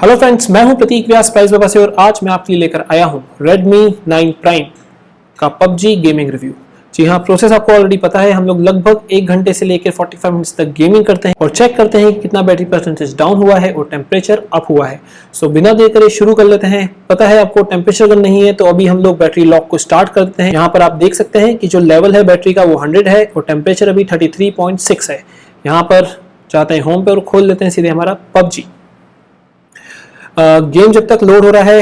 Hello friends, मैं हूं प्रतीक व्यास price बाबा से और आज मैं आपके लिए लेकर आया हूं Redmi 9 Prime का PUBG गेमिंग रिव्यू। जी हाँ, प्रोसेस आपको ऑलरेडी पता है। हम लोग लगभग 1 घंटे से लेकर 45 मिनट्स तक गेमिंग करते हैं और चेक करते हैं कि कितना बैटरी परसेंटेज डाउन हुआ है और टेम्परेचर अप हुआ है। सो बिना देर करे शुरू कर लेते हैं। पता है आपको टेम्परेचर अगर नहीं है तो अभी हम लोग बैटरी लॉक को स्टार्ट करते हैं। यहाँ पर आप देख सकते हैं कि जो लेवल है बैटरी का वो 100 है और टेम्परेचर अभी 33.6 है। यहाँ पर जाते हैं होम पे और खोल लेते हैं सीधे हमारा PUBG। गेम जब तक लोड हो रहा है,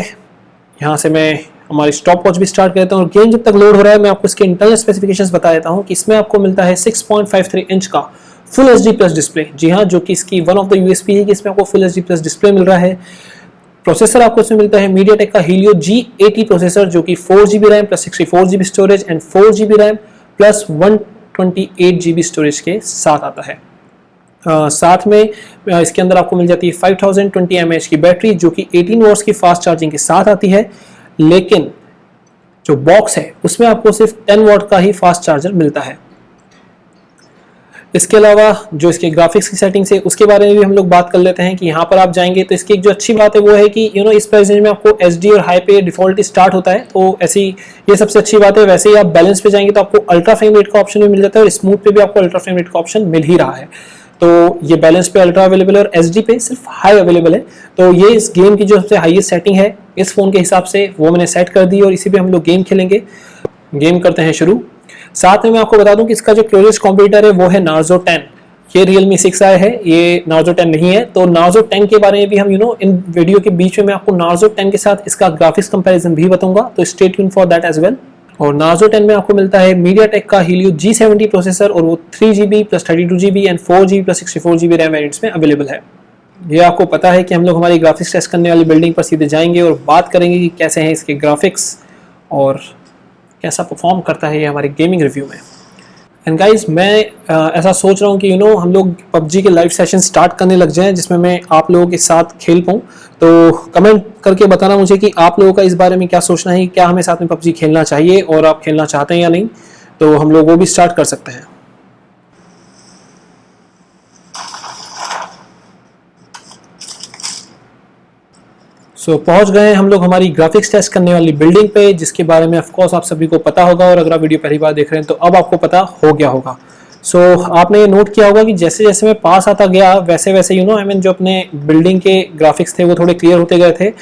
यहाँ से मैं हमारी स्टॉप वॉच भी स्टार्ट करता हूँ। गेम जब तक लोड हो रहा है मैं आपको इसके इंटरनल स्पेसिफिकेशंस बता देता हूँ कि इसमें आपको मिलता है 6.53 इंच का फुल एचडी प्लस डिस्प्ले। जी हाँ, जो कि इसकी वन ऑफ द यूएसपी है कि इसमें आपको फुल एचडी प्लस डिस्प्ले मिल रहा है। प्रोसेसर आपको इसमें मिलता है MediaTek का Helio G80 प्रोसेसर, जो कि 4GB RAM plus 64GB storage and 4GB RAM plus 128GB storage के साथ आता है। साथ में इसके अंदर आपको मिल जाती है 5020 mAh की बैटरी, जो कि 18 वॉट्स की फास्ट चार्जिंग के साथ आती है। लेकिन जो बॉक्स है उसमें आपको सिर्फ 10 वॉट का ही फास्ट चार्जर मिलता है। इसके अलावा जो इसके ग्राफिक्स की सेटिंग्स है उसके बारे में भी हम लोग बात कर लेते हैं कि यहाँ पर आप जाएंगे तो इसकी एक जो अच्छी बात है वो है कि इस प्राइस रेंज में आपको HD और हाई पे डिफॉल्ट स्टार्ट होता है, तो ऐसी ये सबसे अच्छी बात है। वैसे ही आप बैलेंस पे जाएंगे तो आपको अल्ट्रा फ्रेम रेट का ऑप्शन भी मिल जाता है और स्मूथ पे भी आपको अल्ट्रा फ्रेम रेट का ऑप्शन मिल ही रहा है। तो ये बैलेंस पे अल्ट्रा अवेलेबल है और SD पे सिर्फ हाई अवेलेबल है। तो ये इस गेम की जो सबसे हाईएस्ट सेटिंग है इस फोन के हिसाब से वो मैंने सेट कर दी और इसी पे हम लोग गेम खेलेंगे। गेम करते हैं शुरू। साथ में मैं आपको बता दूं कि इसका जो क्लोजेस्ट कॉम्पिटिटर है वो है Narzo 10। ये Realme 6i है, ये Narzo 10 नहीं है। तो Narzo 10 के बारे में भी हम इन वीडियो के बीच में मैं आपको Narzo 10 के साथ इसका ग्राफिक्स कंपैरिजन भी बताऊंगा, तो stay tune for that as well. और Narzo 10 में आपको मिलता है MediaTek का Helio G70 प्रोसेसर और वो 3GB plus 32GB and 4GB plus 64GB RAM variants में अवेलेबल है। ये आपको पता है कि हम लोग हमारी ग्राफिक्स टेस्ट करने वाली बिल्डिंग पर सीधे जाएंगे और बात करेंगे कि कैसे हैं इसके ग्राफिक्स और कैसा परफॉर्म करता है ये हमारे गेमिंग रिव्यू में। एंड गाइज, मैं ऐसा सोच रहा हूँ कि हम लोग PUBG के लाइव सेशन स्टार्ट करने लग जाएं जिसमें मैं आप लोगों के साथ खेल पाऊँ। तो कमेंट करके बताना मुझे कि आप लोगों का इस बारे में क्या सोचना है, क्या हमें साथ में PUBG खेलना चाहिए और आप खेलना चाहते हैं या नहीं। तो हम लोग वो भी स्टार्ट कर सकते हैं। पहुंच गए हम लोग हमारी ग्राफिक्स टेस्ट करने वाली बिल्डिंग पे, जिसके बारे में ऑफ कोर्स आप सभी को पता होगा और अगर आप वीडियो पहली बार देख रहे हैं तो अब आपको पता हो गया होगा। आपने ये नोट किया होगा कि जैसे जैसे मैं पास आता गया वैसे वैसे जो अपने बिल्डिंग के ग्राफिक्स थे वो थोड़े क्लियर होते गए थे।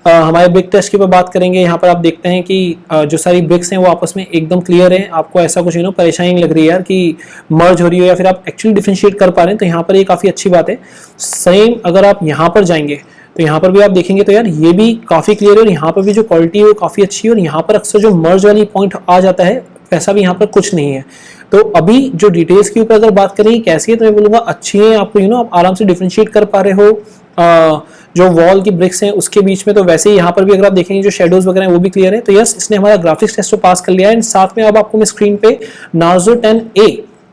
हमारे ब्रिक टेस्ट के ऊपर बात करेंगे। यहाँ पर आप देखते हैं कि जो सारी ब्रिक्स हैं वो आपस में एकदम क्लियर हैं। आपको ऐसा कुछ परेशानी नहीं लग रही है यार कि मर्ज हो रही है या फिर आप एक्चुअली डिफरेंशिएट कर पा रहे हैं, तो यहाँ पर ये काफ़ी अच्छी बात है। सेम अगर आप यहाँ पर जाएंगे तो यहाँ पर भी आप देखेंगे तो यार ये भी काफ़ी क्लियर है और यहाँ पर भी जो क्वालिटी है वो काफ़ी अच्छी है और यहाँ पर अक्सर जो मर्ज वाली पॉइंट आ जाता है वैसा भी यहाँ पर कुछ नहीं है। तो अभी जो डिटेल्स के ऊपर अगर बात करें कैसी है तो मैं बोलूँगा अच्छी है। आपको आप आराम से डिफरेंशिएट कर पा रहे हो जो वॉल की ब्रिक्स हैं उसके बीच में। तो वैसे ही यहाँ पर भी अगर आप देखेंगे जो शेडोज वगैरह हैं वो भी क्लियर है। तो यस, इसने हमारा ग्राफिक्स टेस्ट तो पास कर लिया है। एंड साथ में अब आपको मैं स्क्रीन पे Narzo 10A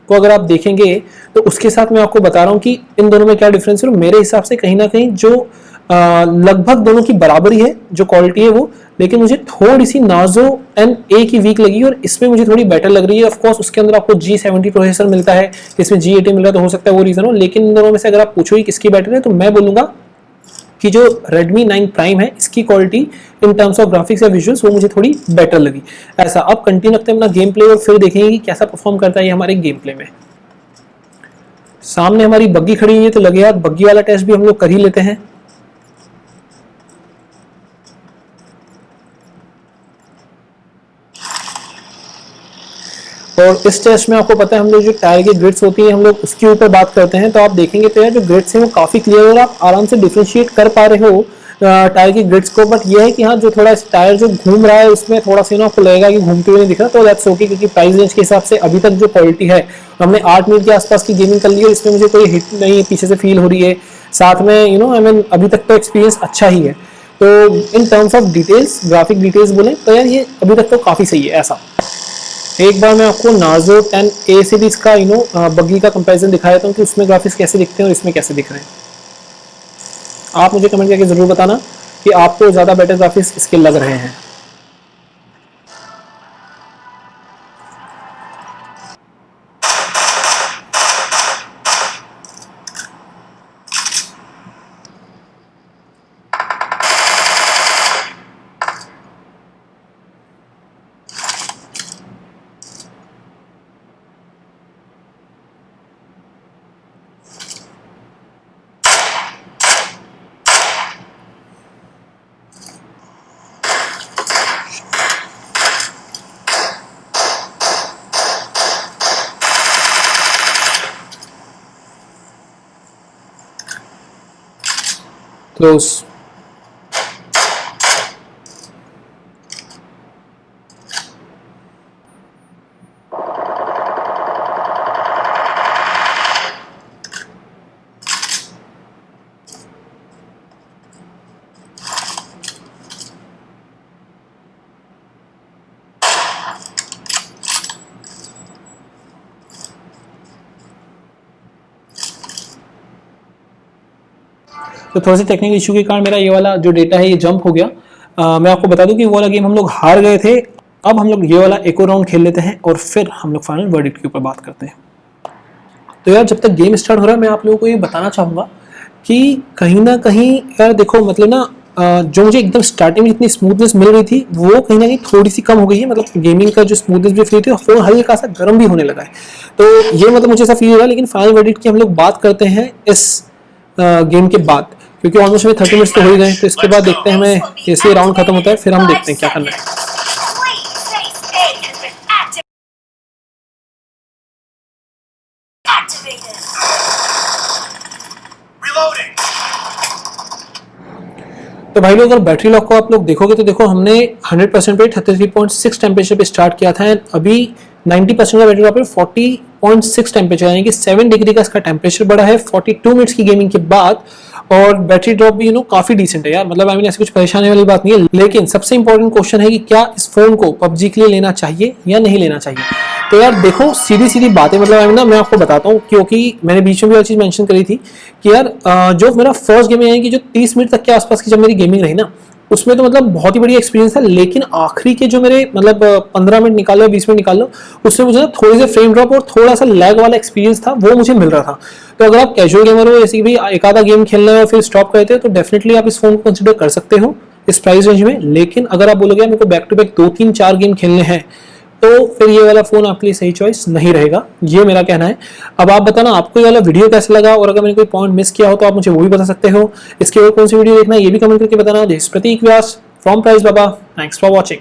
को अगर आप देखेंगे तो उसके साथ मैं आपको बता रहा हूँ कि इन दोनों में क्या डिफरेंस है। मेरे हिसाब से कहीं ना कहीं जो लगभग दोनों की बराबरी है जो क्वालिटी है वो, लेकिन मुझे थोड़ी सी Narzo 10A की वीक लगी और इसमें मुझे थोड़ी बेटर लग रही है। ऑफ कोर्स उसके अंदर आपको G70 प्रोसेसर मिलता है, इसमें G80 मिल रहा है, तो हो सकता है वो रीजन हो। लेकिन इन दोनों में से अगर आप पूछो किसकी बेटर है तो मैं बोलूंगा कि जो Redmi 9 Prime है इसकी quality in terms of graphics या विजुअल्स वो मुझे थोड़ी बेटर लगी। ऐसा अब कंटिन्यू रखते हैं अपना गेम प्ले और फिर देखेंगे कि कैसा परफॉर्म करता है हमारे गेम प्ले में। सामने हमारी बग्गी खड़ी हुई है तो लगे यार बग्गी वाला टेस्ट भी हम लोग कर ही लेते हैं। और इस टेस्ट में आपको पता है हम लोग जो टायर की ग्रिड्स होती है हम लोग उसके ऊपर बात करते हैं। तो आप देखेंगे तो यार जो ग्रिड्स हैं वो काफ़ी क्लियर और आप आराम से डिफ्रेंशिएट कर पा रहे हो टायर की ग्रिड्स को। बट ये है कि हाँ, जो थोड़ा टायर जो घूम रहा है उसमें थोड़ा सा आपको लगेगा कि घूमते हुए नहीं दिख रहा, तो दैट्स ओके, क्योंकि प्राइस रेंज के हिसाब से अभी तक जो क्वालिटी है हमने 8 मिनट के आसपास की गेमिंग कर ली है, इसमें मुझे कोई हिट नहीं पीछे से फील हो रही है। साथ में अभी तक तो एक्सपीरियंस अच्छा ही है। तो in terms of details, graphic details बोले तो यार ये अभी तक तो काफ़ी सही है। ऐसा एक बार मैं आपको Narzo 10A सीरीज का बग्गी का कंपैरिजन दिखा देता हूँ कि उसमें ग्राफिक्स कैसे दिखते हैं और इसमें कैसे दिख रहे हैं। आप मुझे कमेंट करके जरूर बताना कि आपको ज़्यादा बेटर ग्राफिक्स इसके लग रहे हैं। क्लोज। तो थोड़ा सा टेक्निकल इशू के कारण मेरा ये वाला जो डेटा है ये जंप हो गया। मैं आपको बता दूं कि वो वाला गेम हम लोग हार गए थे। अब हम लोग ये वाला एक और राउंड खेल लेते हैं और फिर हम लोग फाइनल वर्डिक्ट के ऊपर बात करते हैं। तो यार जब तक गेम स्टार्ट हो रहा है मैं आप लोगों को ये बताना चाहूँगा कि कहीं ना कहीं यार देखो मतलब ना जो मुझे एकदम स्टार्टिंग में जितनी स्मूथनेस मिल रही थी वो कहीं ना कहीं थोड़ी सी कम हो गई है। मतलब गेमिंग का जो स्मूथनेस भी फील थी और फोन हल्का सा गर्म भी होने लगा है। तो ये मतलब मुझे ऐसा फील हो रहा है। लेकिन फाइनल वर्डिक्ट की हम लोग बात करते हैं इस गेम के बाद, क्योंकि ऑलमोस्ट हमें 30 मिनट्स तो हो ही गए। तो इसके बाद देखते हैं हमें जैसे राउंड खत्म होता है फिर हम देखते हैं क्या करना है। तो भाई लोग अगर बैटरी लॉक को आप लोग देखोगे तो देखो हमने 100% पे 33.6 टेम्परेचर पे स्टार्ट किया था। अभी 90% का बैटरी लॉक पे 40.6 टेम्परेचर, यानी कि 7 डिग्री का इसका टेम्परेचर बढ़ा है 42 मिनट्स की गेमिंग के बाद। और बैटरी ड्रॉप भी काफी डिसेंट है यार। मतलब आई मीन ऐसी कुछ परेशानी वाली बात नहीं है। लेकिन सबसे इंपॉर्टेंट क्वेश्चन है कि क्या इस फोन को पबजी के लिए लेना चाहिए या नहीं लेना चाहिए। तो यार देखो सीधी सीधी बातें, मतलब आई मीन ना मैं आपको बताता हूँ, क्योंकि मैंने बीच में भी और चीज मेंशन करी थी कि यार जो मेरा फर्स्ट गेम है कि जो 30 मिनट तक के आसपास की जब मेरी गेमिंग रही ना उसमें तो मतलब बहुत ही बढ़िया एक्सपीरियंस था। लेकिन आखिरी के जो मेरे मतलब 15 मिनट निकाल लो 20 मिनट निकाल लो उसमें मुझे ना थोड़ी सी फ्रेम ड्रॉप और थोड़ा सा लैग वाला एक्सपीरियंस था वो मुझे मिल रहा था। तो अगर आप कैजुअल गेमर हो, जैसे भी एक आधा गेम खेलना है और फिर स्टॉप करते हो, तो डेफिनेटली आप इस फोन को कंसिडर कर सकते हो इस प्राइस रेंज में। लेकिन अगर आप बोलोगे मेरे को बैक टू बैक 2-3-4 गेम खेलने हैं तो फिर ये वाला फोन आपके लिए सही चॉइस नहीं रहेगा, ये मेरा कहना है। अब आप बताना आपको ये वाला वीडियो कैसा लगा, और अगर मैंने कोई पॉइंट मिस किया हो तो आप मुझे वो भी बता सकते हो। इसके और कौन सी वीडियो देखना है ये भी कमेंट करके बताना। This Prateek Vyas from Price Baba, thanks for watching.